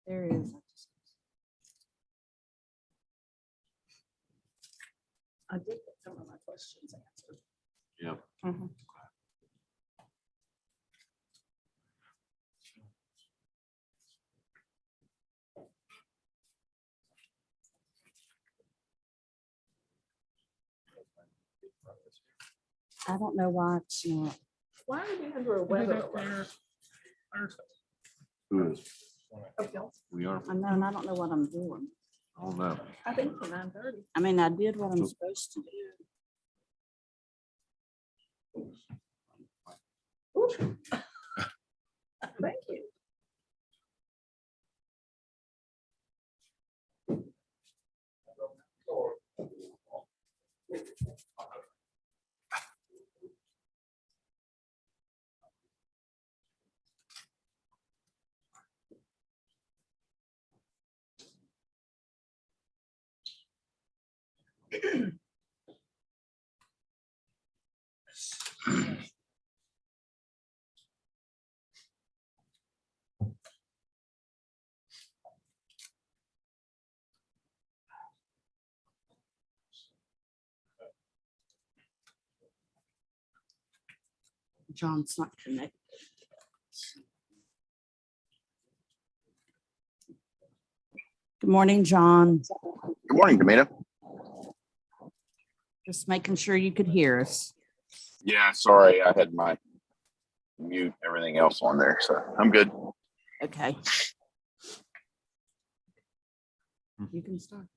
There is. I did get some of my questions answered. Yep. Mhm. I don't know why it's not. Why are we under a weather alert? Who is? Okay, We are. I know, and I don't know what I'm doing. I don't know. I think for 9:30. I mean, I did what I'm supposed to do. Thank you. John's not connected. Good morning, John. Good morning, Demita. Just making sure you could hear us. Yeah, sorry, I had my mute, everything else on there, so I'm good. Okay. You can start.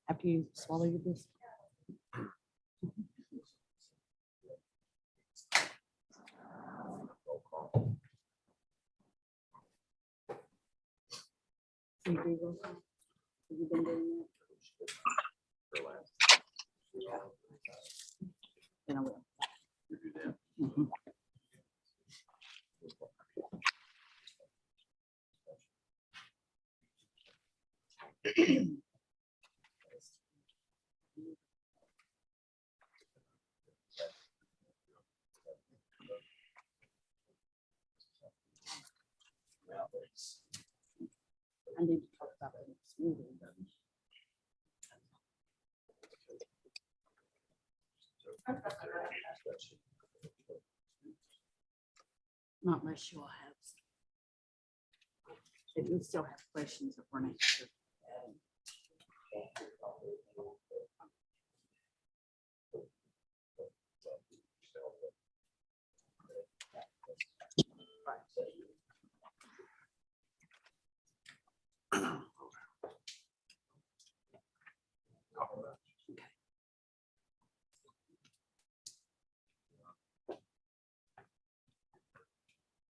After you swallow your biscuit. You do roll call? Have you been doing that? Then I will. Mhm. I need to talk about it next meeting. Not unless you all have. If you still have questions that weren't answered.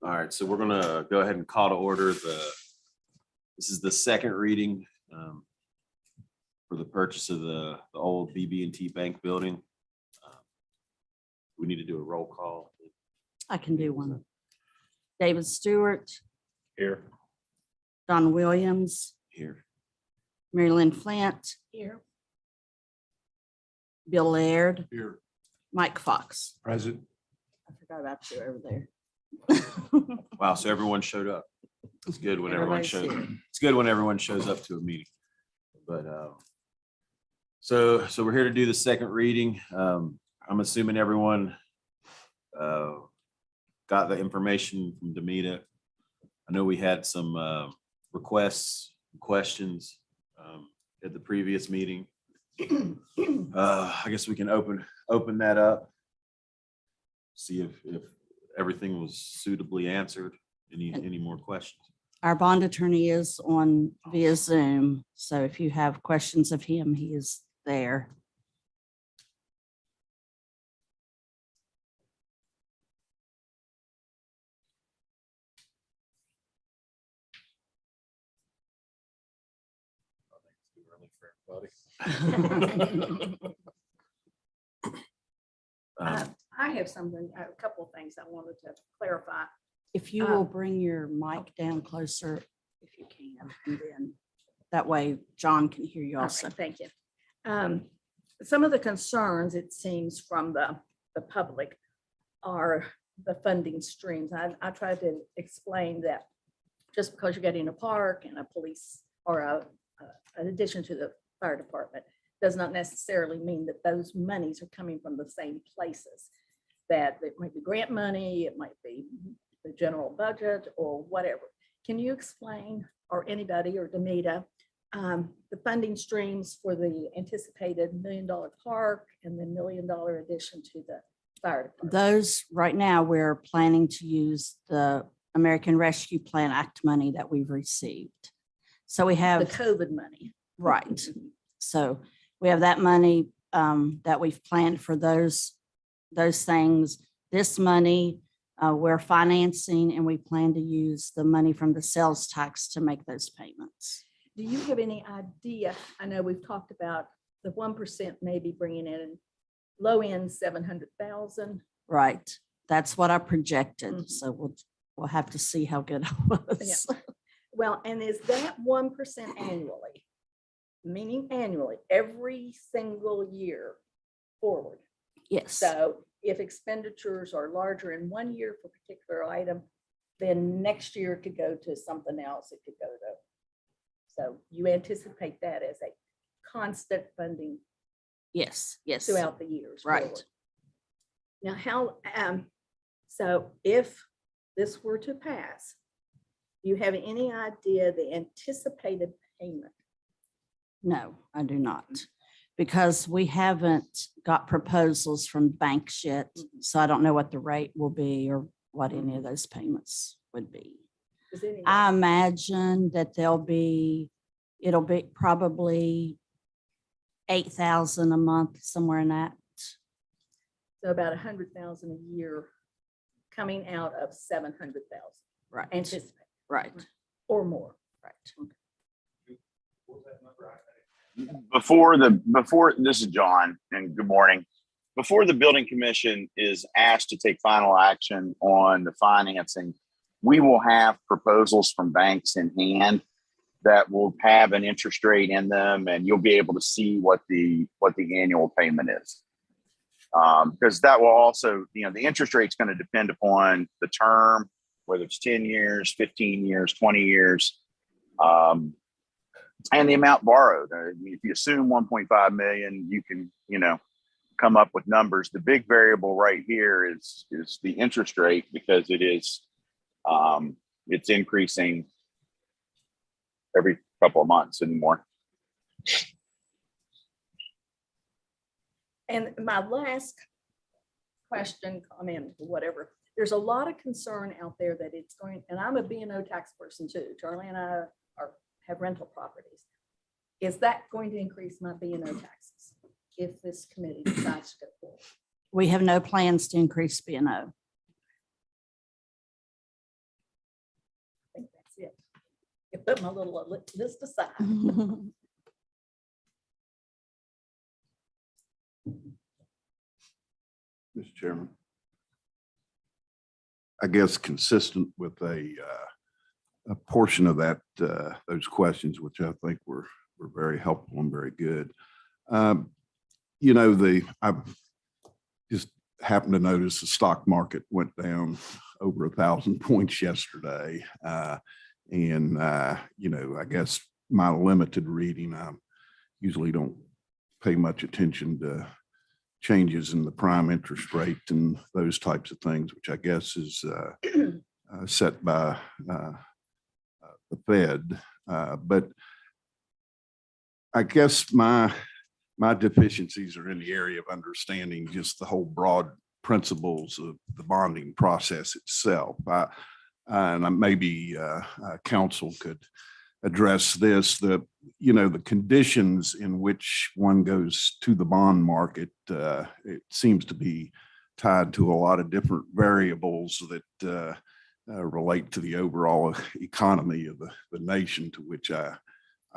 All right, so we're gonna go ahead and call to order this is the second reading for the purchase of the old BB&T Bank building. We need to do a roll call I can do one. David Stewart, here. Don Williams, Here. Mary Lynn Flint, Here. Bill Laird, Here. Mike Fox. Present. I forgot about you over there. Wow, so everyone showed up. It's good when everyone Everybody's shows, here. it's good when everyone shows up to a meeting. But so we're here to do the second reading. I'm assuming everyone got the information from Demita. I know we had some requests, questions at the previous meeting. I guess we can open that up. See if everything was suitably answered. Any more questions? Our bond attorney is on via Zoom, so if you have questions of him, he is there. Um, I have something, a couple of things I wanted to clarify. If you will bring your mic down closer, if you can, and then that way John can hear you Okay, also. thank you. Some of the concerns, it seems, from the public are the funding streams. I tried to explain that just because you're getting a park and a police or an addition to the fire department does not necessarily mean that those monies are coming from the same places. That it might be grant money, it might be the general budget or whatever. Can you explain, or anybody, or Demita, the funding streams for the anticipated $1 million park and the $1 million addition to the fire department? Those, right now, we're planning to use the American Rescue Plan Act money that we've received. So we The have, COVID money. right, so we have that money that we've planned for those things. This money, we're financing, and we plan to use the money from the sales tax to make those payments. Do you have any idea? I know we've talked about the 1% maybe bringing in low end 700,000. Right, that's what I projected, Mhm. so we'll have to see how good I was. Well, and is that 1% annually? Meaning annually, every single year forward? Yes, So if expenditures are larger in one year for a particular item, then next year it could go to something else. It could go to. So you anticipate that as a constant funding yes, yes, throughout the years. right. forward. Now, so if this were to pass, do you have any idea the anticipated payment? No, I do not, because we haven't got proposals from banks yet, so I don't know what the rate will be or what any of those payments would be. Is any- I imagine that it'll be probably 8,000 a month, somewhere in that. So about 100,000 a year coming out of 700,000 Right, anticipate right, or more. right. Before this is John, and good morning. Before the building commission is asked to take final action on the financing, we will have proposals from banks in hand that will have an interest rate in them, and you'll be able to see what the annual payment is. Because that will also, the interest rate is going to depend upon the term, whether it's 10 years, 15 years, 20 years. And the amount borrowed. I mean, if you assume 1.5 million, you can, come up with numbers. The big variable right here is the interest rate, because it's increasing every couple of months anymore. And my last question, comment, whatever, there's a lot of concern out there that it's going, and I'm a B&O tax person too. Charlie and I have rental properties. Is that going to increase my B&O taxes if this committee decides to go forward? We have no plans to increase B&O. I think that's it. You put my little list aside. Mr. Chairman. I guess consistent with a portion of that, those questions, which I think were very helpful and very good. I just happened to notice the stock market went down over 1,000 points yesterday. I guess my limited reading, I usually don't pay much attention to changes in the prime interest rate and those types of things, which I guess is set by the Fed. But I guess my deficiencies are in the area of understanding just the whole broad principles of the bonding process itself. And maybe council could address this, the conditions in which one goes to the bond market. It seems to be tied to a lot of different variables that relate to the overall economy of the nation, to which I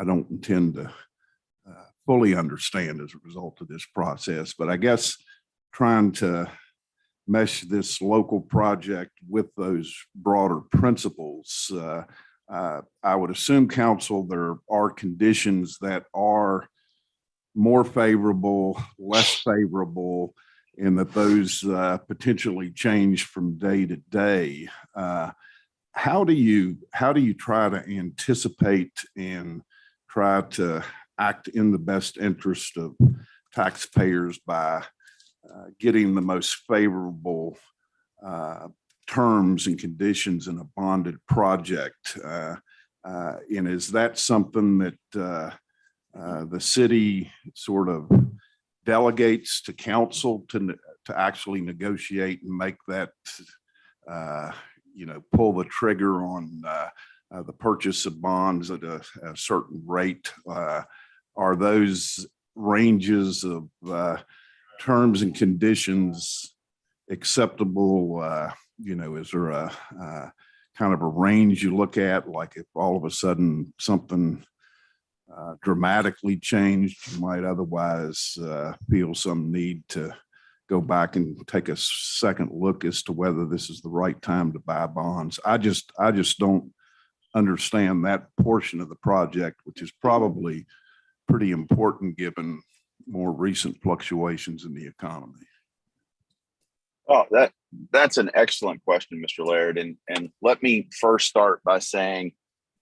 don't intend to fully understand as a result of this process. But I guess trying to mesh this local project with those broader principles, I would assume, council, there are conditions that are more favorable, less favorable, and that those potentially change from day to day. how do you try to anticipate and try to act in the best interest of taxpayers by getting the most favorable terms and conditions in a bonded project? And is that something that the city sort of delegates to council to actually negotiate and make that, pull the trigger on the purchase of bonds at a certain rate? Are those ranges of terms and conditions acceptable? Is there a kind of a range you look at, like if all of a sudden something dramatically changed, you might otherwise feel some need to go back and take a second look as to whether this is the right time to buy bonds? I just don't understand that portion of the project, which is probably pretty important given more recent fluctuations in the economy. Oh, that's an excellent question, Mr. Laird. And let me first start by saying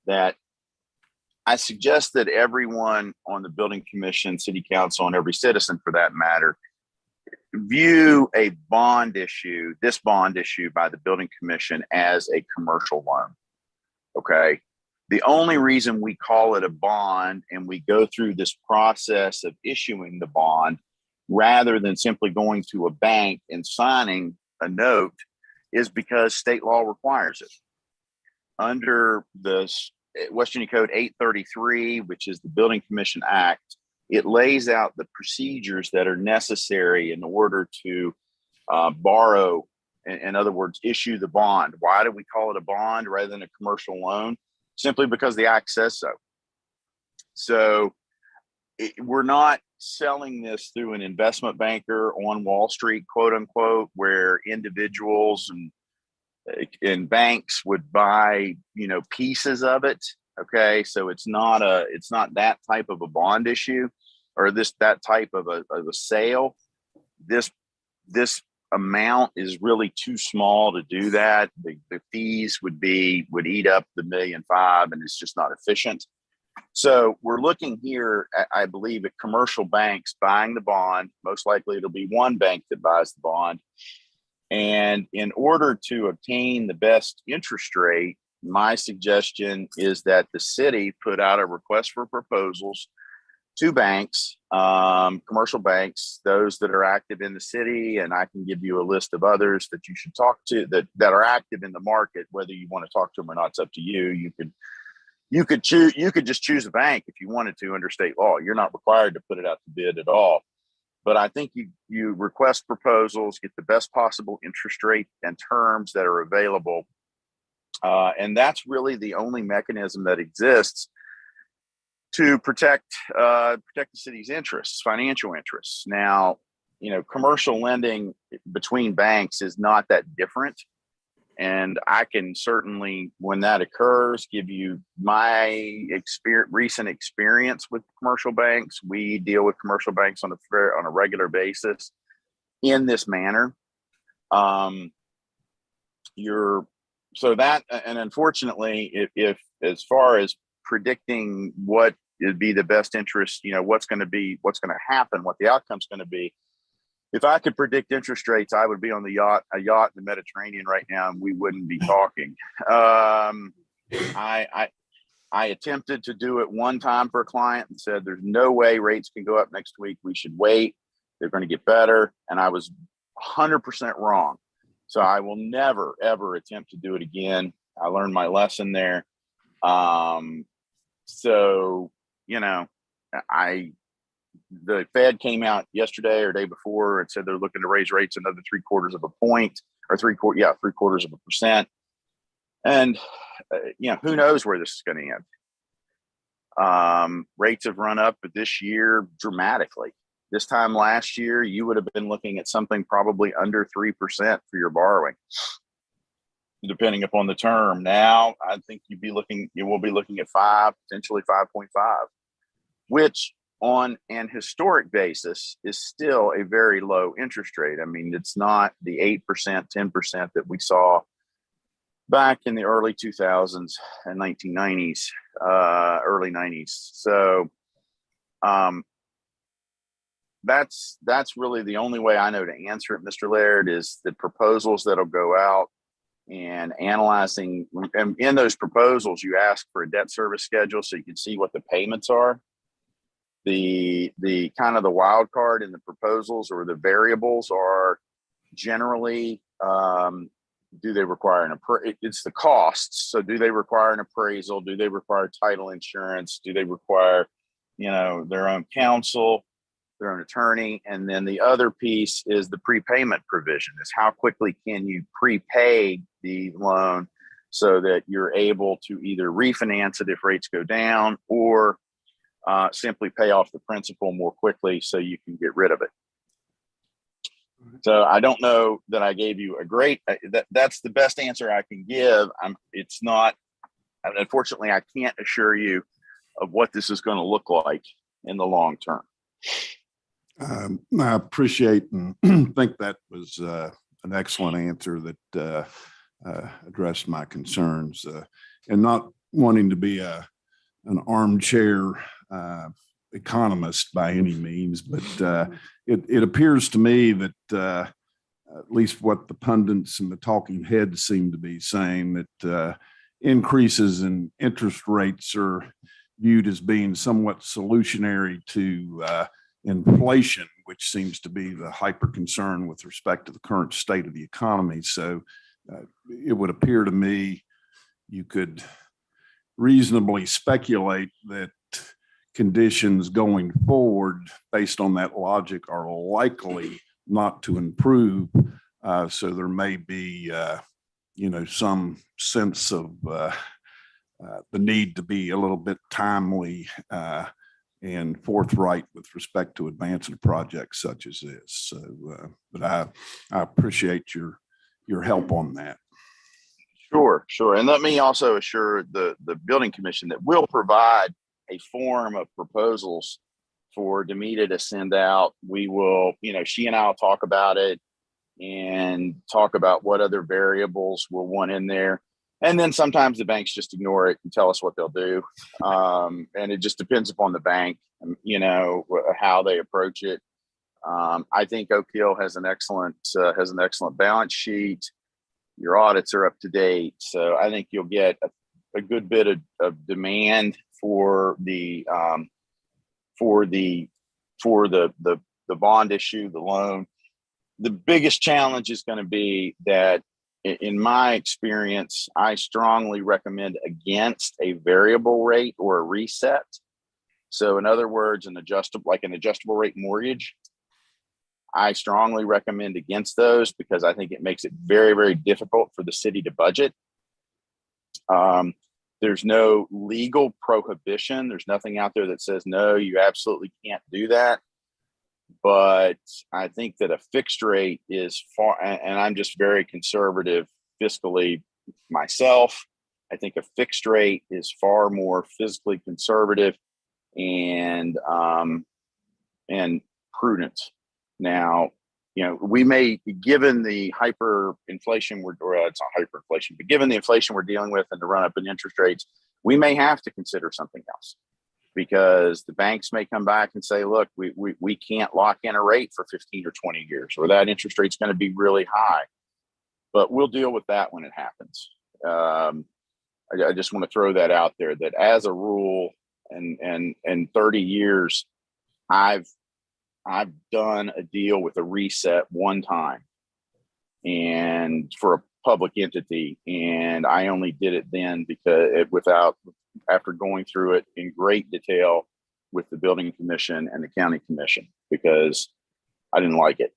that I suggest that everyone on the building commission, city council, and every citizen for that matter, view a bond issue, this bond issue by the building commission, as a commercial loan. Okay. The only reason we call it a bond and we go through this process of issuing the bond rather than simply going to a bank and signing a note is because state law requires it. Under the West Virginia Code 833, which is the Building Commission Act, it lays out the procedures that are necessary in order to borrow, in other words, issue the bond. Why do we call it a bond rather than a commercial loan? Simply because the act says so. So we're not selling this through an investment banker on Wall Street, quote unquote, where individuals and banks would buy, pieces of it. Okay. So it's not that type of a bond issue or that type of a sale. This amount is really too small to do that. The fees would eat up the $1.5 million, and it's just not efficient. So we're looking here, I believe, at commercial banks buying the bond. Most likely it'll be one bank that buys the bond. And in order to obtain the best interest rate, my suggestion is that the city put out a request for proposals to banks, commercial banks, those that are active in the city, and I can give you a list of others that you should talk to that are active in the market. Whether you want to talk to them or not, it's up to you. You could just choose a bank if you wanted to under state law. You're not required to put it out to bid at all. But I think you request proposals, get the best possible interest rate and terms that are available. And that's really the only mechanism that exists to protect the city's interests, financial interests. Now, commercial lending between banks is not that different. And I can certainly, when that occurs, give you my recent experience with commercial banks. We deal with commercial banks on a regular basis in this manner. And unfortunately, if as far as predicting what would be the best interest, what's going to happen, what the outcome's going to be. If I could predict interest rates, I would be on a yacht in the Mediterranean right now, and we wouldn't be talking. I attempted to do it one time for a client and said, there's no way rates can go up next week. We should wait. They're going to get better. And I was 100% wrong. So I will never, ever attempt to do it again. I learned my lesson there. The Fed came out yesterday or day before and said they're looking to raise rates another 0.75 of a point or 0.75 of a percent. And, who knows where this is going to end. Rates have run up this year dramatically. This time last year, you would have been looking at something probably under 3% for your borrowing, depending upon the term. Now, I think you will be looking at 5, potentially 5.5, which on an historic basis is still a very low interest rate. I mean, it's not the 8%, 10% that we saw, back in the early 2000s and 1990s, early 90s. So that's really the only way I know to answer it, Mr. Laird, is the proposals that'll go out and analyzing. And in those proposals, you ask for a debt service schedule so you can see what the payments are. The kind of the wild card in the proposals or the variables are generally, do they require it's the costs. So do they require an appraisal? Do they require title insurance? Do they require, their own counsel, their own attorney? And then the other piece is the prepayment provision, is how quickly can you prepay the loan so that you're able to either refinance it if rates go down, or simply pay off the principal more quickly so you can get rid of it. So I don't know that I gave you a great, that's the best answer I can give. It's not, unfortunately, I can't assure you of what this is going to look like in the long term. I appreciate and think that was an excellent answer that addressed my concerns, and not wanting to be an armchair economist by any means, but it appears to me that at least what the pundits and the talking heads seem to be saying, that increases in interest rates are viewed as being somewhat solutionary to inflation, which seems to be the hyper concern with respect to the current state of the economy. So it would appear to me you could reasonably speculate that conditions going forward based on that logic are likely not to improve. So there may be, some sense of the need to be a little bit timely and forthright with respect to advancing projects such as this. So, but I appreciate your help on that. Sure. And let me also assure the building commission that we'll provide a form of proposals for Demita to send out. We will, she and I will talk about it and talk about what other variables we'll want in there. And then sometimes the banks just ignore it and tell us what they'll do. And it just depends upon the bank, how they approach it. I think Oak Hill has an excellent balance sheet. Your audits are up to date. So I think you'll get a good bit of demand for the bond issue, the loan. The biggest challenge is going to be that, in my experience, I strongly recommend against a variable rate or a reset. So in other words, an adjustable rate mortgage, I strongly recommend against those because I think it makes it very, very difficult for the city to budget. There's no legal prohibition. There's nothing out there that says, no, you absolutely can't do that. But I think that a fixed rate is far, and I'm just very conservative fiscally myself. I think a fixed rate is far more fiscally conservative and prudent. Now, we may, given the hyperinflation, it's not hyperinflation, but given the inflation we're dealing with and the run up in interest rates, we may have to consider something else, because the banks may come back and say, look, we can't lock in a rate for 15 or 20 years, or that interest rate's going to be really high. But we'll deal with that when it happens. I just want to throw that out there, that as a rule, and 30 years, I've done a deal with a reset one time, and for a public entity, and I only did it then because after going through it in great detail with the building commission and the county commission, because I didn't like it.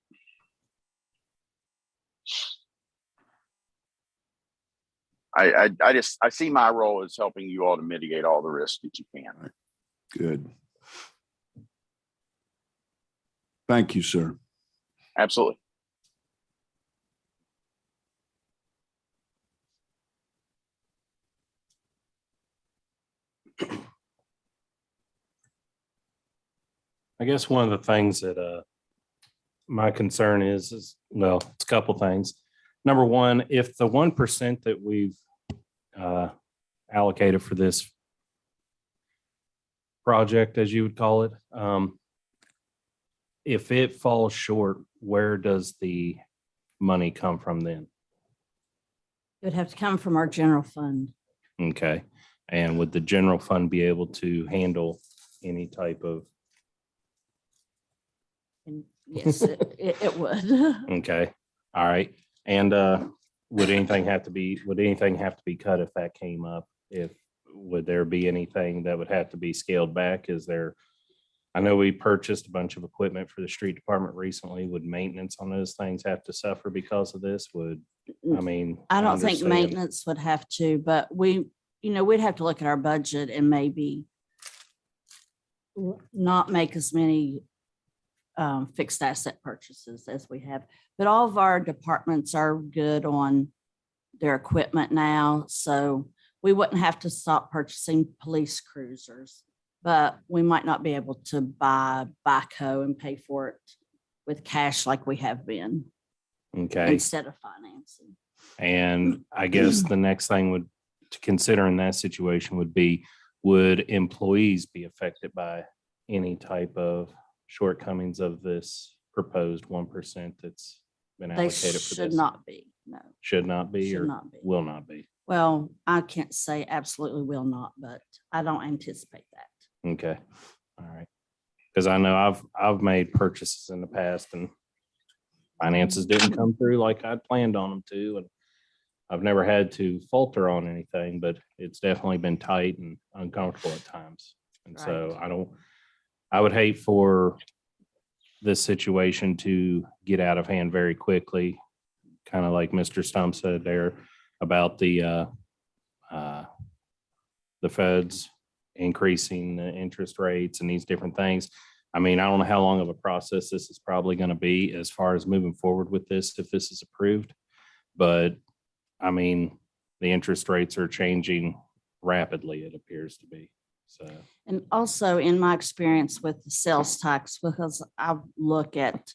I see my role as helping you all to mitigate all the risks that you can. Good. Thank you, sir. Absolutely. I guess one of the things that my concern is, well, it's a couple things. number one, if the 1% that we've allocated for this project, as you would call it, if it falls short, where does the money come from then? It would have to come from our general fund. Okay. And would the general fund be able to handle any type of, And yes, it would. okay, all right. And would anything have to be cut if that came up? Would there be anything that would have to be scaled back? I know we purchased a bunch of equipment for the street department recently. Would maintenance on those things have to suffer because of this? I I don't think understand. maintenance would have to, but we'd have to look at our budget and maybe not make as many fixed asset purchases as we have. But all of our departments are good on their equipment now, so we wouldn't have to stop purchasing police cruisers. But we might not be able to buy backhoe and pay for it with cash like we have been Okay. instead of financing. And I guess the next thing to consider in that situation would be, would employees be affected by any type of shortcomings of this proposed 1% that's been They allocated for should this? not be, no. Should not be Should or not be. will not be? Well, I can't say absolutely will not, but I don't anticipate that. Okay, all right. Because I know I've made purchases in the past and finances didn't come through like I'd planned on them to, and I've never had to falter on anything, but it's definitely been tight and uncomfortable at times. And so I would hate for this situation to get out of hand very quickly, kind of like Mr. Stump said there about the feds increasing the interest rates and these different things. I don't know how long of a process this is probably going to be as far as moving forward with this, if this is approved. But the interest rates are changing rapidly, it appears to be. So, And also in my experience with the sales tax, because I look at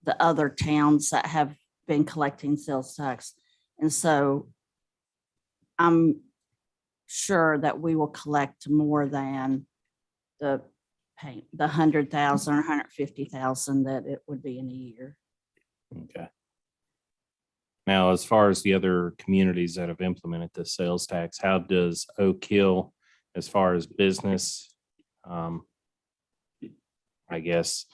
the other towns that have been collecting sales tax. And so I'm sure that we will collect more than the 100,000 or 150,000 that it would be in a year. okay. Now, as far as the other communities that have implemented the sales tax, how does Oak Hill, as far as business, I guess,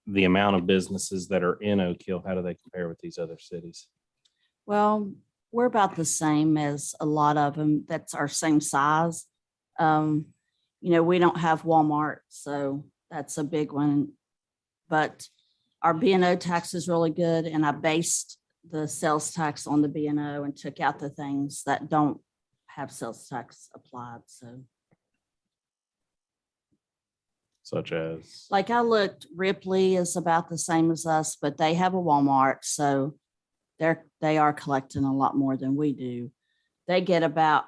the amount of businesses that are in Oak Hill, how do they compare with these other cities? Well, we're about the same as a lot of them. That's our same size. We don't have Walmart, so that's a big one. But our B&O tax is really good, and I based the sales tax on the B&O and took out the things that don't have sales tax applied. So Such as, like I looked, Ripley is about the same as us, but they have a Walmart, so they are collecting a lot more than we do. They get about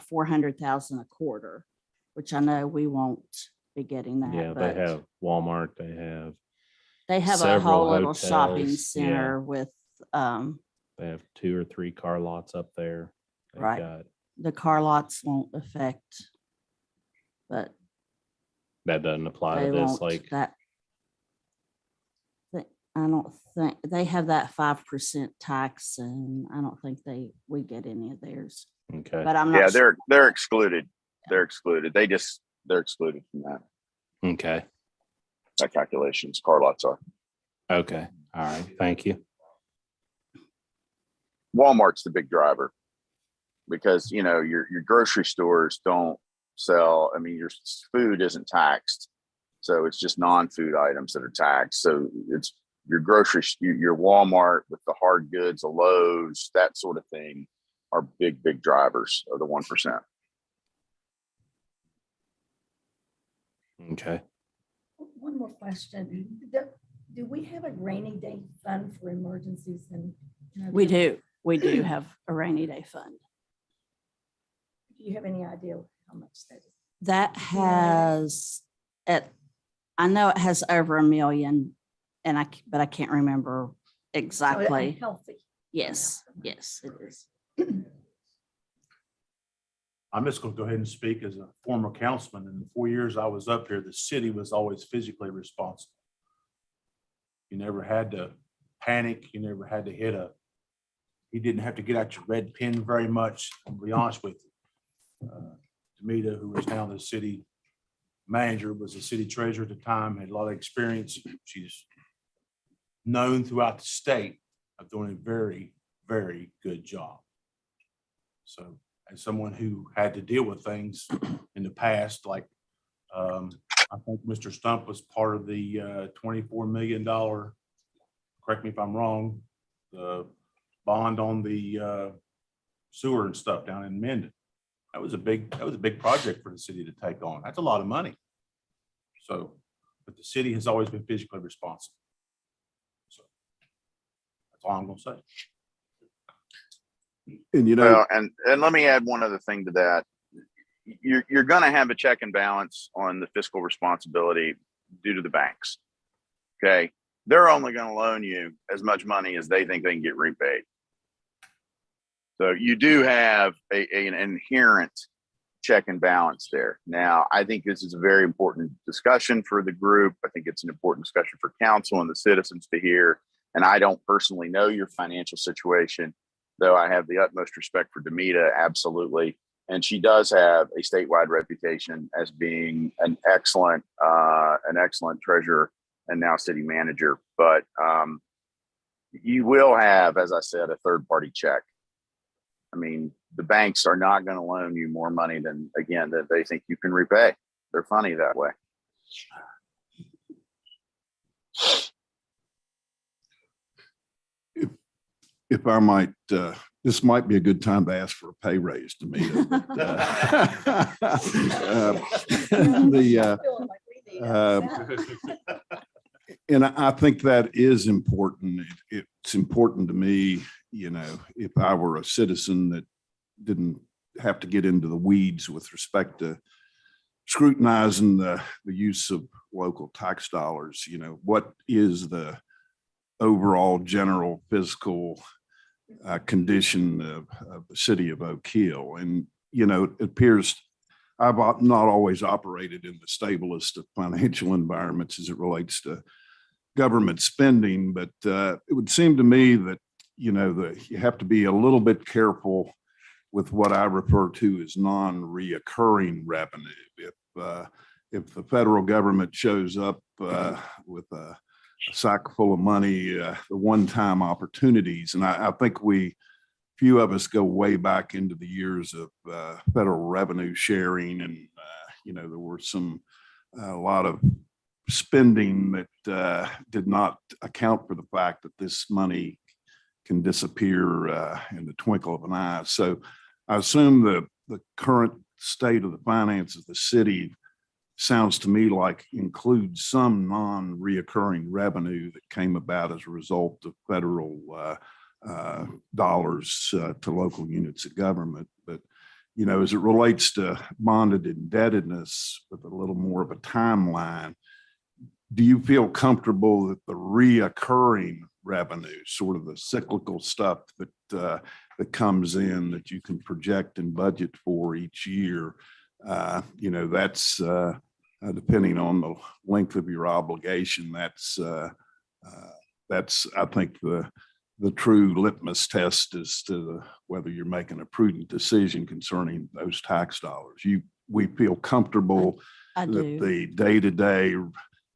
400,000 a quarter, which I know we won't be getting that. yeah, but they have Walmart, they have a several whole little shopping hotels, center with they have 2 or 3 car lots up there. They've Right. got- the car lots won't affect, but That doesn't apply they to this, won't like, that. I don't think they have that 5% tax, and I don't think we get any of theirs, okay, but I'm Yeah, not. sure. they're excluded. They're excluded. They're excluded from okay, that calculations. Car lots are. okay, all right, thank you. Walmart's the big driver because your grocery stores don't sell. Your food isn't taxed, so it's just non-food items that are taxed. So it's your grocery, your Walmart with the hard goods, the Lowe's, that sort of thing, are big drivers of the 1%. Okay, One more question. Do we have a rainy day fund for emergencies and? We do have a rainy day fund. Do you have any idea how much that is? That has, I know it has over 1 million, but I can't remember exactly. Healthy. Yes, yes, it is. I'm just going to go ahead and speak as a former councilman. In the 4 years I was up here, the city was always physically responsible. You never had to panic. You never had to you didn't have to get out your red pen very much. I'll be honest with you. Demita, who is now the city manager, was the city treasurer at the time, had a lot of experience. She's known throughout the state of doing a very, very good job. So as someone who had to deal with things in the past, like I think Mr. Stump was part of the $24 million, correct me if I'm wrong, the bond on the sewer and stuff down in Mendon. That was a big project for the city to take on. That's a lot of money. So, but the city has always been physically responsible. So that's all I'm gonna say. And you know, Well, and let me add one other thing to that. You're going to have a check and balance on the fiscal responsibility due to the banks. Okay. They're only going to loan you as much money as they think they can get repaid. So you do have an inherent check and balance there. Now, I think this is a very important discussion for the group. I think it's an important discussion for council and the citizens to hear. And I don't personally know your financial situation, though I have the utmost respect for Demita, absolutely. And she does have a statewide reputation as being an excellent treasurer and now city manager. But you will have, as I said, a third-party check. I mean, the banks are not going to loan you more money than, again, that they think you can repay. They're funny that way. if I might, this might be a good time to ask for a pay raise to me. And I think that is important. It's important to me, you know, if I were a citizen that didn't have to get into the weeds with respect to scrutinizing the use of local tax dollars, you know, what is the overall general fiscal condition of the city of Oak Hill? And, you know, it appears I've not always operated in the stablest of financial environments as it relates to government spending, but it would seem to me that, you know, you have to be a little bit careful with what I refer to as non-reoccurring revenue. If the federal government shows up with a sack full of money, the one-time opportunities, and I think few of us go way back into the years of federal revenue sharing, and you know, there were a lot of spending that did not account for the fact that this money can disappear in the twinkle of an eye. So I assume the current state of the finances of the city sounds to me like includes some non-reoccurring revenue that came about as a result of federal dollars to local units of government. But, you know, as it relates to bonded indebtedness with a little more of a timeline, do you feel comfortable that the reoccurring revenue, sort of the cyclical stuff that comes in that you can project and budget for each year, you know, that's depending on the length of your obligation, that's I think the true litmus test as to whether you're making a prudent decision concerning those tax dollars. We feel comfortable I that do. the day-to-day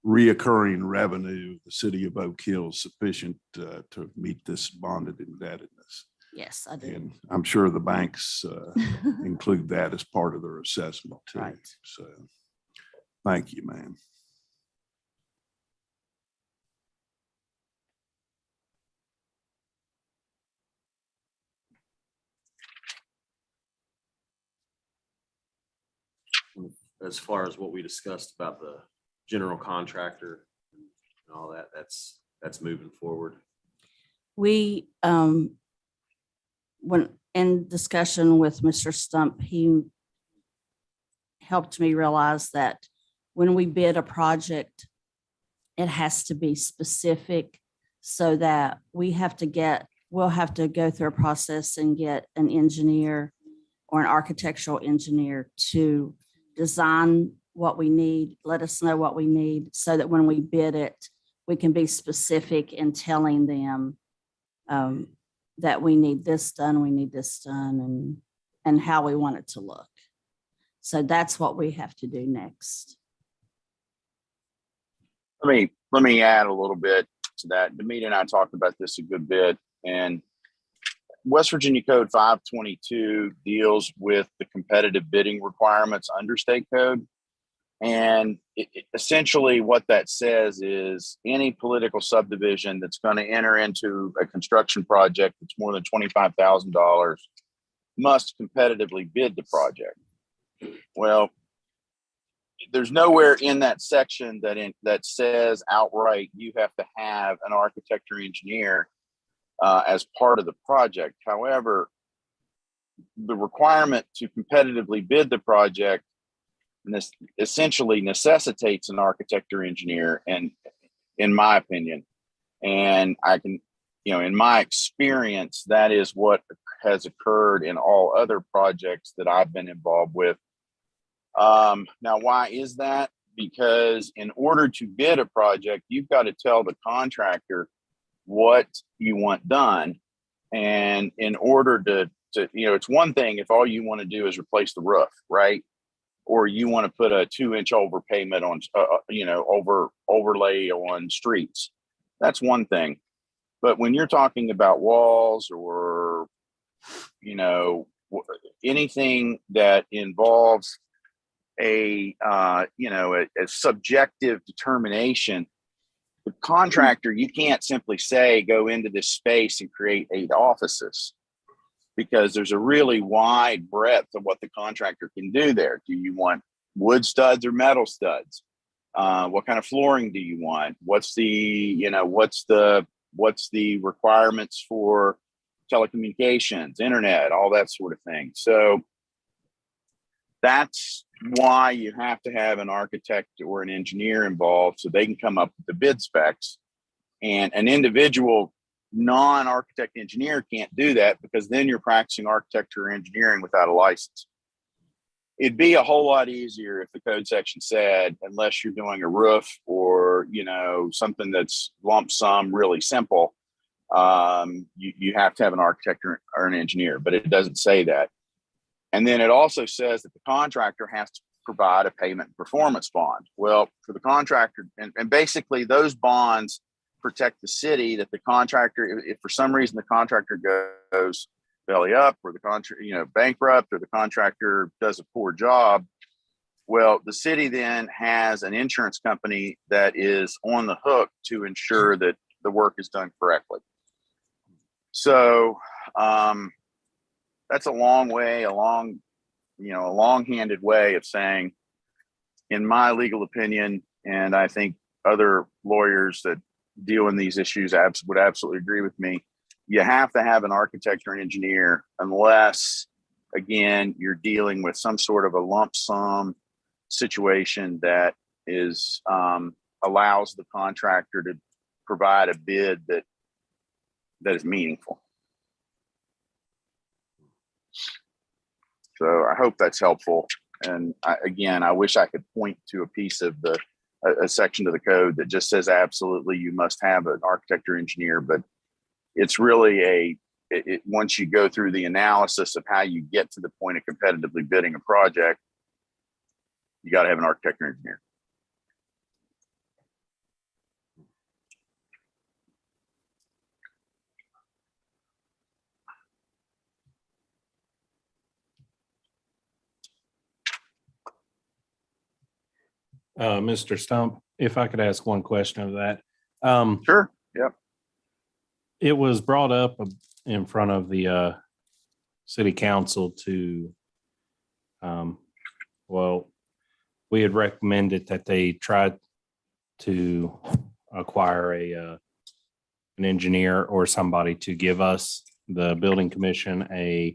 reoccurring revenue of the city of Oak Hill is sufficient to meet this bonded indebtedness. Yes, I do. And I'm sure the banks include that as part of their assessment too. Right. So, thank you, ma'am. As far as what we discussed about the general contractor and all that, that's moving forward. We, when in discussion with Mr. Stump, he helped me realize that when we bid a project, it has to be specific so that we'll have to go through a process and get an engineer or an architectural engineer to design what we need, let us know what we need, so that when we bid it, we can be specific in telling them that we need this done, and how we want it to look. So that's what we have to do next. Let me add a little bit to that. Demita and I talked about this a good bit, and West Virginia Code 522 deals with the competitive bidding requirements under state code. And essentially what that says is any political subdivision that's going to enter into a construction project that's more than $25,000 must competitively bid the project. Well, there's nowhere in that section that says outright you have to have an architect or engineer as part of the project. However, the requirement to competitively bid the project essentially necessitates an architect or engineer, and in my opinion, and I can, in my experience, that is what has occurred in all other projects that I've been involved with. Now, why is that? Because in order to bid a project, you've got to tell the contractor what you want done. And in order to it's one thing if all you want to do is replace the roof, right? Or you want to put a 2-inch overpayment on, overlay on streets. That's one thing. But when you're talking about walls or, anything that involves a subjective determination, the contractor, you can't simply say, go into this space and create 8 offices, because there's a really wide breadth of what the contractor can do there. Do you want wood studs or metal studs? What kind of flooring do you want? What's the requirements for telecommunications, internet, all that sort of thing. So that's why you have to have an architect or an engineer involved so they can come up with the bid specs. And an individual non-architect engineer can't do that, because then you're practicing architecture or engineering without a license. It'd be a whole lot easier if the code section said, unless you're doing a roof or, something that's lump sum, really simple, you have to have an architect or an engineer, but it doesn't say that. And then it also says that the contractor has to provide a payment and performance bond. Well, for the contractor, and basically those bonds protect the city, that the contractor, if for some reason the contractor goes belly up, or the contractor, bankrupt, or the contractor does a poor job, well, the city then has an insurance company that is on the hook to ensure that the work is done correctly. So that's a long-handed way of saying, in my legal opinion, and I think other lawyers that deal in these issues would absolutely agree with me, you have to have an architect or an engineer, unless, again, you're dealing with some sort of a lump sum situation that is allows the contractor to provide a bid that is meaningful. So I hope that's helpful. And I wish I could point to a piece of a section of the code that just says absolutely you must have an architect or engineer, but it's really once you go through the analysis of how you get to the point of competitively bidding a project, you got to have an architect or engineer. Mr. Stump, if I could ask one question of that. Sure. Yep. It was brought up in front of the city council to, we had recommended that they try to acquire an engineer or somebody to give us, the building commission, a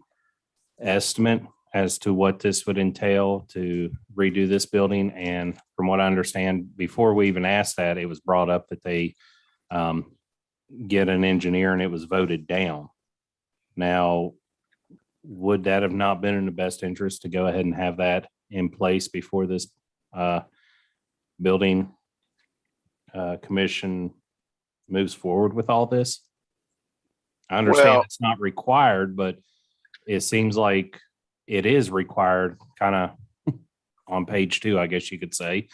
estimate as to what this would entail to redo this building. And from what I understand, before we even asked that, it was brought up that they get an engineer and it was voted down. Now, would that have not been in the best interest to go ahead and have that in place before this building commission moves forward with all this? I understand Well- it's not required, but it seems like it is required, kind of on page 2, I guess you could say,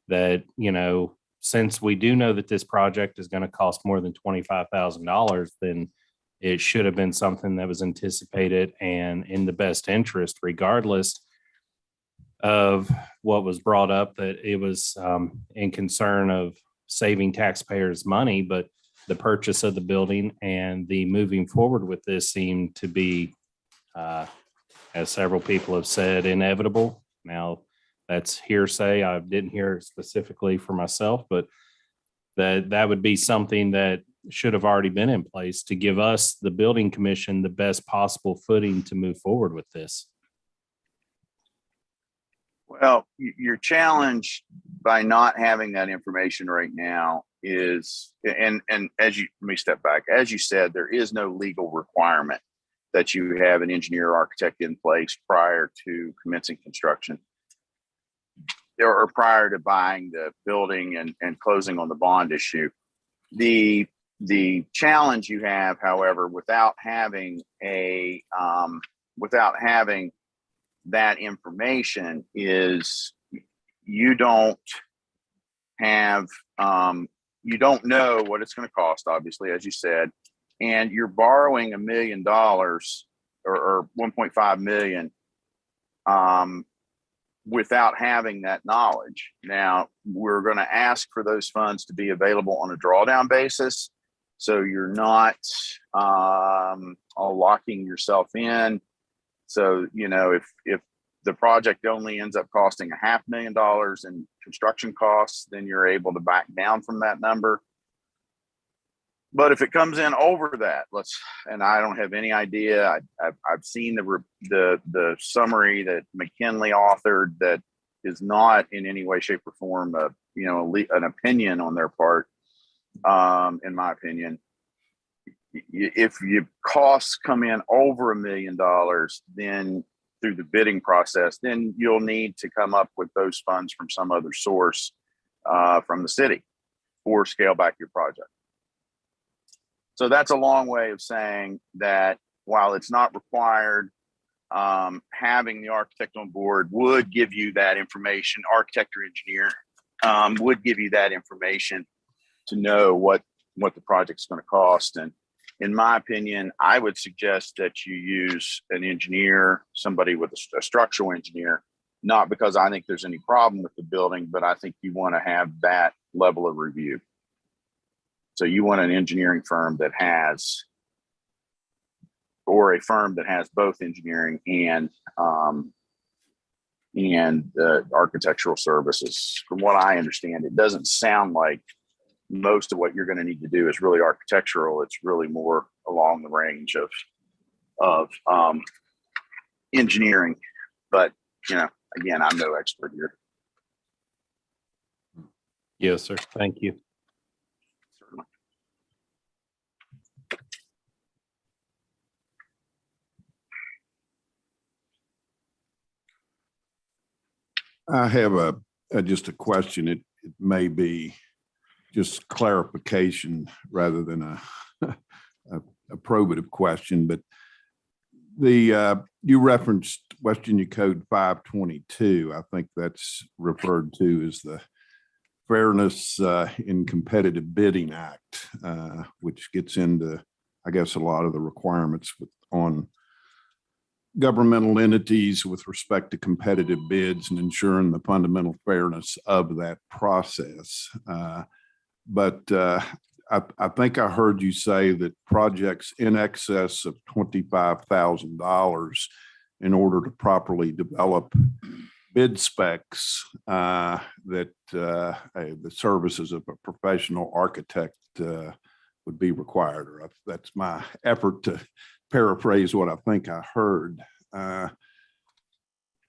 that, you know, since we do know that this project is going to cost more than $25,000, then it should have been something that was anticipated and in the best interest, regardless of what was brought up, that it was in concern of saving taxpayers money, but the purchase of the building and the moving forward with this seemed to be, as several people have said, inevitable. Now, that's hearsay. I didn't hear it specifically for myself, but that would be something that should have already been in place to give us, the building commission, the best possible footing to move forward with this. Well, your challenge by not having that information right now is, and let me step back. As you said, there is no legal requirement that you have an engineer or architect in place prior to commencing construction, or prior to buying the building and closing on the bond issue. The challenge you have, however, without having that information, is you don't know what it's going to cost, obviously, as you said, and you're borrowing $1 million or 1.5 million without having that knowledge. Now, we're going to ask for those funds to be available on a drawdown basis, so you're not locking yourself in. So, you know, if the project only ends up costing $500,000 in construction costs, then you're able to back down from that number. But if it comes in over that, and I don't have any idea. I've seen the summary that McKinley authored that is not in any way, shape, or form an opinion on their part. In my opinion, if your costs come in over $1 million, then through the bidding process, then you'll need to come up with those funds from some other source from the city, or scale back your project. So that's a long way of saying that while it's not required, having the architect on board would give you that information. Architect or engineer would give you that information to know what the project's going to cost. And in my opinion, I would suggest that you use an engineer, somebody with a structural engineer, not because I think there's any problem with the building, but I think you want to have that level of review. So you want an engineering firm that has, or a firm that has both engineering and architectural services. From what I understand, it doesn't sound like most of what you're going to need to do is really architectural. It's really more along the range of engineering. But, you know, again, I'm no expert here. Yes, sir. Thank you. Certainly. I have just a question. It may be just clarification rather than a probative question, but you referenced West Virginia Code 522. I think that's referred to as the Fairness in Competitive Bidding Act, which gets into, I guess, a lot of the requirements on governmental entities with respect to competitive bids and ensuring the fundamental fairness of that process. But I think I heard you say that projects in excess of $25,000, in order to properly develop bid specs, that the services of a professional architect would be required. Or that's my effort to paraphrase what I think I heard. Under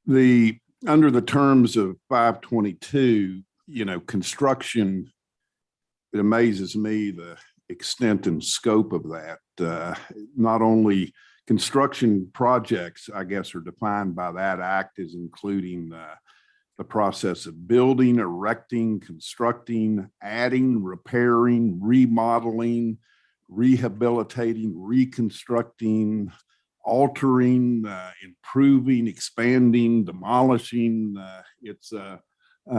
the terms of 522, you know, construction, it amazes me extent and scope of that. Not only construction projects, I guess, are defined by that act as including the process of building, erecting, constructing, adding, repairing, remodeling, rehabilitating, reconstructing, altering, improving, expanding, demolishing. It's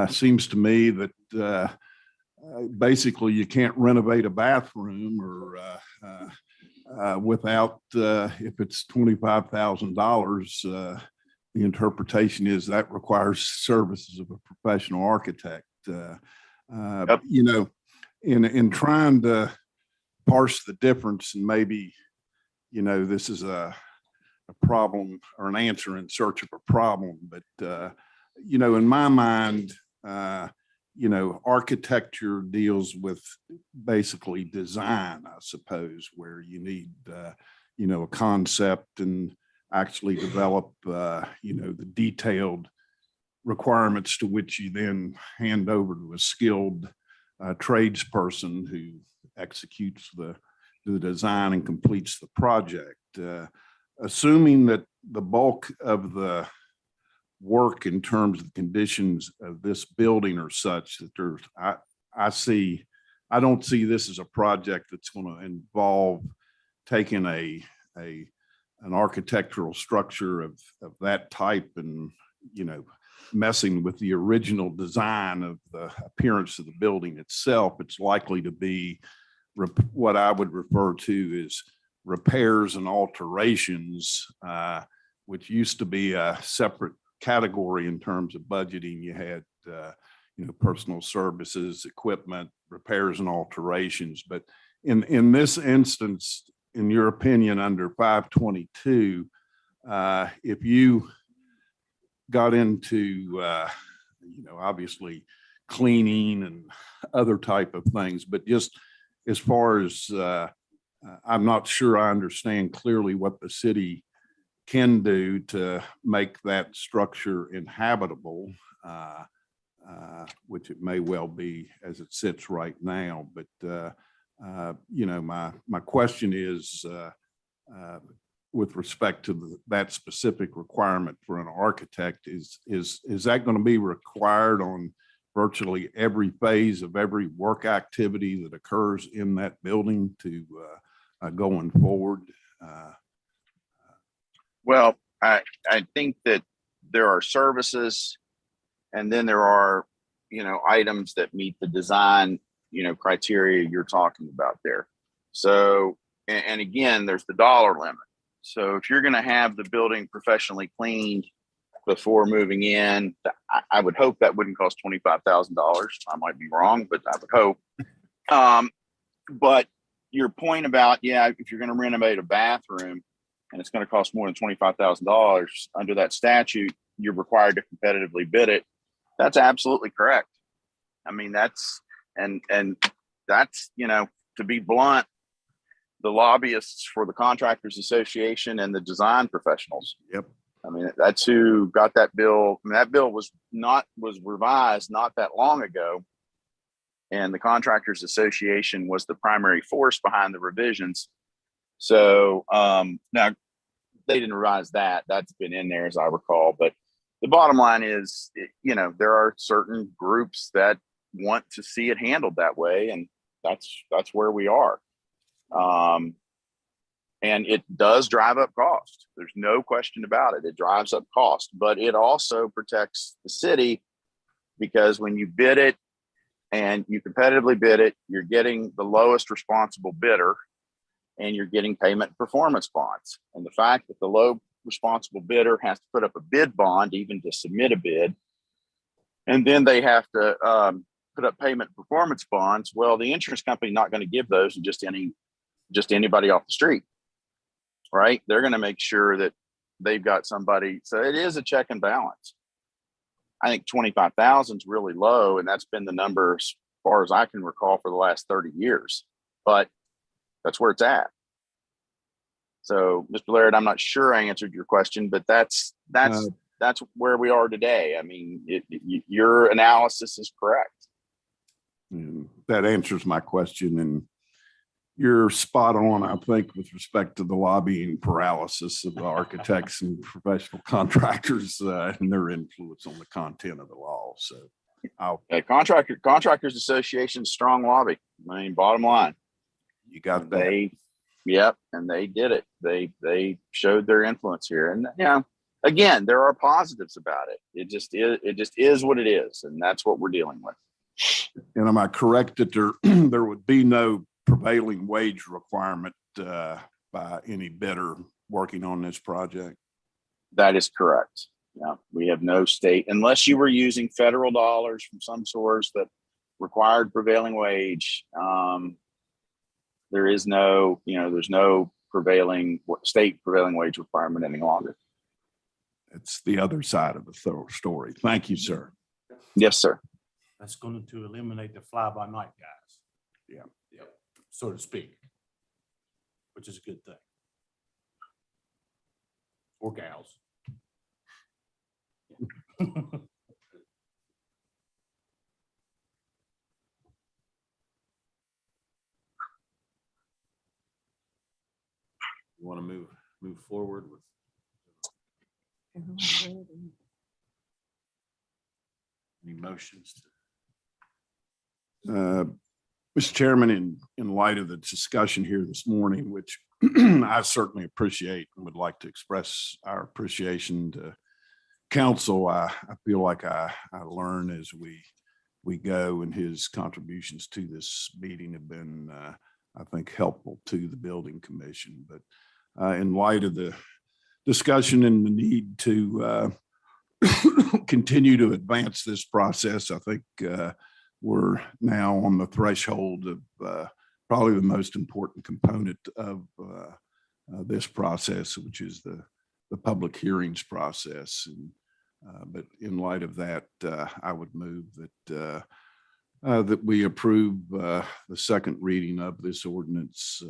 seems to me that basically you can't renovate a bathroom or without, if it's $25,000, the interpretation is that requires services of a professional architect. You know, in trying to parse the difference, and maybe, you know, this is a problem or an answer in search of a problem, but you know, in my mind, you know, architecture deals with basically design, I suppose, where you need, you know, a concept and actually develop, you know, the detailed requirements to which you then hand over to a skilled tradesperson who executes the design and completes the project. Assuming that the bulk of the work in terms of the conditions of this building are such that there's, I don't see this as a project that's going to involve taking an architectural structure of that type and, you know, messing with the original design of the appearance of the building itself. It's likely to be what I would refer to as repairs and alterations, which used to be a separate category in terms of budgeting. You had, you know, personal services, equipment, repairs and alterations. But in this instance, in your opinion, under 522, if you got into, you know, obviously cleaning and other type of things, but just as far as, I'm not sure I understand clearly what the city can do to make that structure inhabitable, which it may well be as it sits right now. But, you know, my question is, with respect to that specific requirement for an architect, is that going to be required on virtually every phase of every work activity that occurs in that building to going forward? Well, I think that there are services and then there are, you know, items that meet the design, you know, criteria you're talking about there. So, and again, there's the dollar limit. So if you're going to have the building professionally cleaned before moving in, I would hope that wouldn't cost $25,000. I might be wrong, but I would hope. But your point about, yeah, if you're going to renovate a bathroom and it's going to cost more than $25,000 under that statute, you're required to competitively bid it. That's absolutely correct. I mean, that's, and that's, you know, to be blunt, the lobbyists for the Contractors Association and the design professionals. Yep. I mean, that's who got that bill. I mean, that bill was revised not that long ago. And the Contractors Association was the primary force behind the revisions. So now they didn't revise that. That's been in there as I recall. But the bottom line is, you know, there are certain groups that want to see it handled that way. And that's where we are. And it does drive up cost. There's no question about it. It drives up cost, but it also protects the city because when you bid it and you competitively bid it, you're getting the lowest responsible bidder and you're getting payment performance bonds. And the fact that the low responsible bidder has to put up a bid bond even to submit a bid, and then they have to put up payment performance bonds. Well, the insurance company not going to give those to just anybody off the street, right? They're going to make sure that they've got somebody. So it is a check and balance. I think 25,000 is really low, and that's been the number as far as I can recall for the last 30 years. But that's where it's at. So, Mr. Laird, I'm not sure I answered your question, but that's where we are today. I mean, your analysis is correct. That answers my question. And You're spot on, I think, with respect to the lobbying paralysis of the architects and professional contractors and their influence on the content of the law. So Contractors Association, strong lobby. I mean, bottom line, you got that. And they did it. They showed their influence here. And again, there are positives about it. It just is what it is, and that's what we're dealing with. And am I correct that there would be no prevailing wage requirement by any bidder working on this project? That is correct. Yeah, we have no state, unless you were using federal dollars from some source that required prevailing wage. There is no, there's no state prevailing wage requirement any longer. It's the other side of the story. Thank you, sir. Yes, sir. That's going to eliminate the fly-by-night guys. Yeah, so to speak, which is a good thing. Or gals. You want to move forward with, any motions? Mr. Chairman, in light of the discussion here this morning, which I certainly appreciate and would like to express our appreciation to council, I feel like I learn as we go, and his contributions to this meeting have been, I think, helpful to the building commission. But in light of the discussion and the need to continue to advance this process, I think we're now on the threshold of probably the most important component of this process, which is the public hearings process. And but in light of that, I would move that we approve the second reading of this ordinance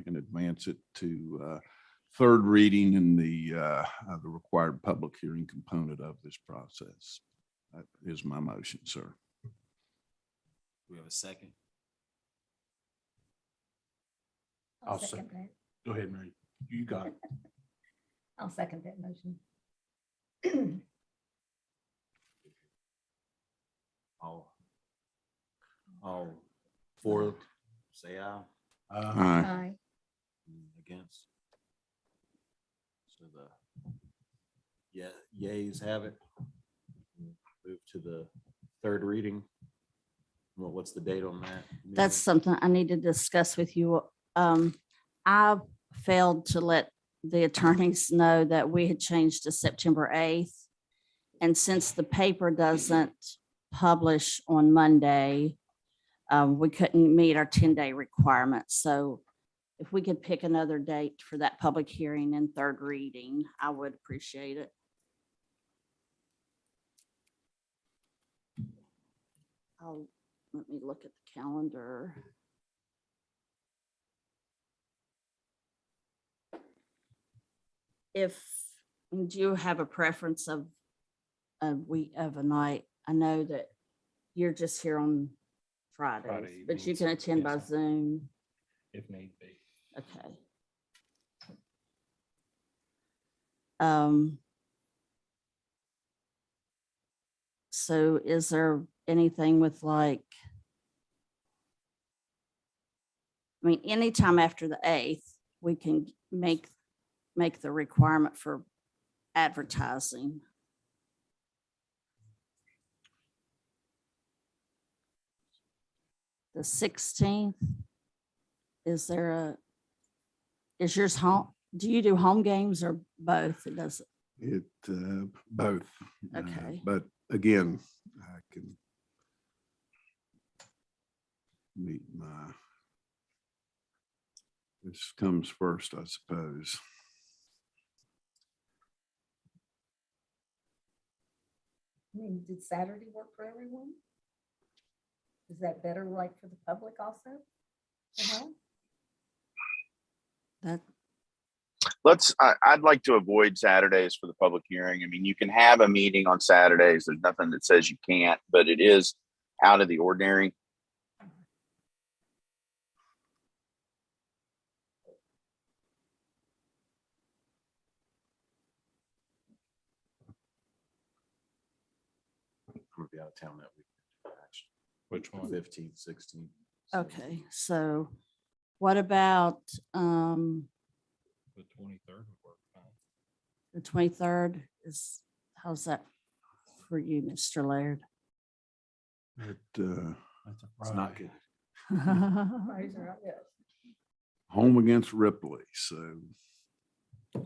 and advance it to third reading in the required public hearing component of this process. That is my motion, sir. We have a second. I'll second that. Go ahead, Mary. You got it. I'll second that motion. All for, say aye. Aye. Against. So the yays have it. Move to the third reading. What's the date on that? That's something I need to discuss with you. I failed to let the attorneys know that we had changed to September 8th. And since the paper doesn't publish on Monday, we couldn't meet our 10-day requirement. So if we could pick another date for that public hearing and third reading, I would appreciate it. Let me look at the calendar. Do you have a preference of a week of a night? I know that you're just here on Friday Fridays, but you evenings, can attend by yes. Zoom. If need be. Okay. So is there anything with anytime after the 8th, we can make the requirement for advertising. The 16th, is yours home? Do you do home games or both? It doesn't. Both. Okay. But again, I can meet this comes first, I suppose. Did Saturday work for everyone? Is that better, for the public also? I'd like to avoid Saturdays for the public hearing. I mean, you can have a meeting on Saturdays. There's nothing that says you can't, but it is out of the ordinary. gonna be out of town that week. Which one? 15th, 16th. Okay, so what about, The 23rd would work fine. the 23rd is, how's that for you, Mr. Laird? That's a It's not Friday. good. Fridays are out, yes. Home against Ripley, so What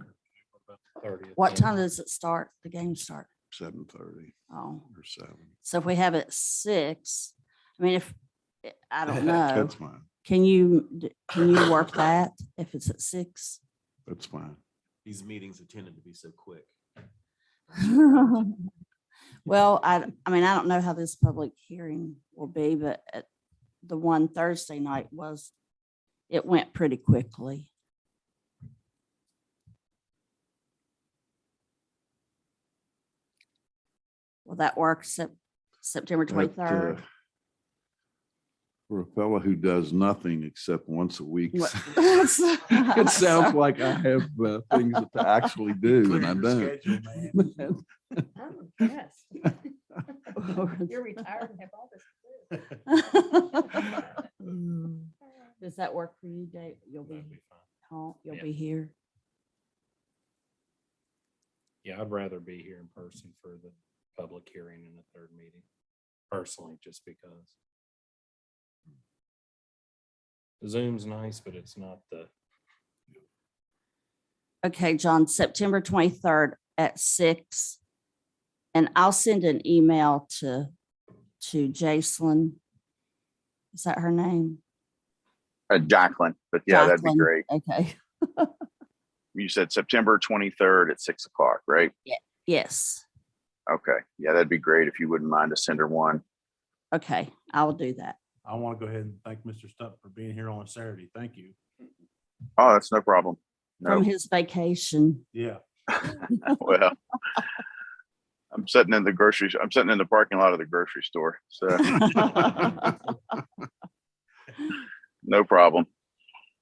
about the 30th? What time does it start, the game start? 7:30 Oh, or 7. so if we have it 6, I mean, if, I don't know, That's fine. can you work that if it's at 6? That's fine. These meetings have tended to be so quick. Well, I mean, I don't know how this public hearing will be, but at the one Thursday night it went pretty quickly. Will that work September That, 23rd? For a fellow who does nothing except once a week, What- it sounds like I have things to actually do, and I Clear your don't. schedule, man. Oh, yes. You're retired and have all this to do. Does that work for you, Dave? You'll That'd be be fine. home, you'll Yeah. be here. Yeah, I'd rather be here in person for the public hearing and the third meeting, personally, just because. Zoom's nice, but it's not the, Okay, John, September 23rd at 6. And I'll send an email to Jacelyn. Is that her name? Jacqueline, but yeah, that'd be Jacqueline. great. Okay, You said September 23rd at 6 o'clock, right? yes. Okay. Yeah, that'd be great if you wouldn't mind to send her one. Okay, I will do that. I want to go ahead and thank Mr. Stupp for being here on a Saturday. Thank you. Oh, that's no problem. From No, his vacation. Yeah. well, I'm sitting in the parking lot of the grocery store. So no problem.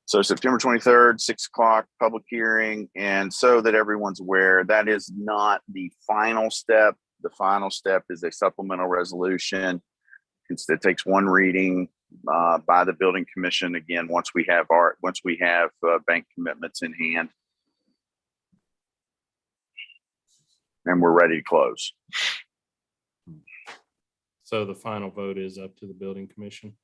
So September 23rd, 6 o'clock, public hearing. And so that everyone's aware, that is not the final step. The final step is a supplemental resolution. It takes one reading by the building commission. Again, once we have bank commitments in hand. And we're ready to close. so the final vote is up to the building commission.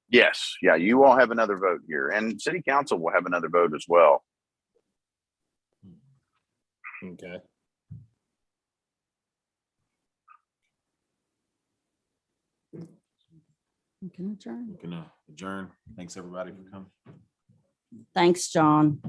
Yes, yeah, you all have another vote here, and city council will have another vote as well. Okay. You can adjourn. We can adjourn. Thanks, everybody, for coming. Thanks, John.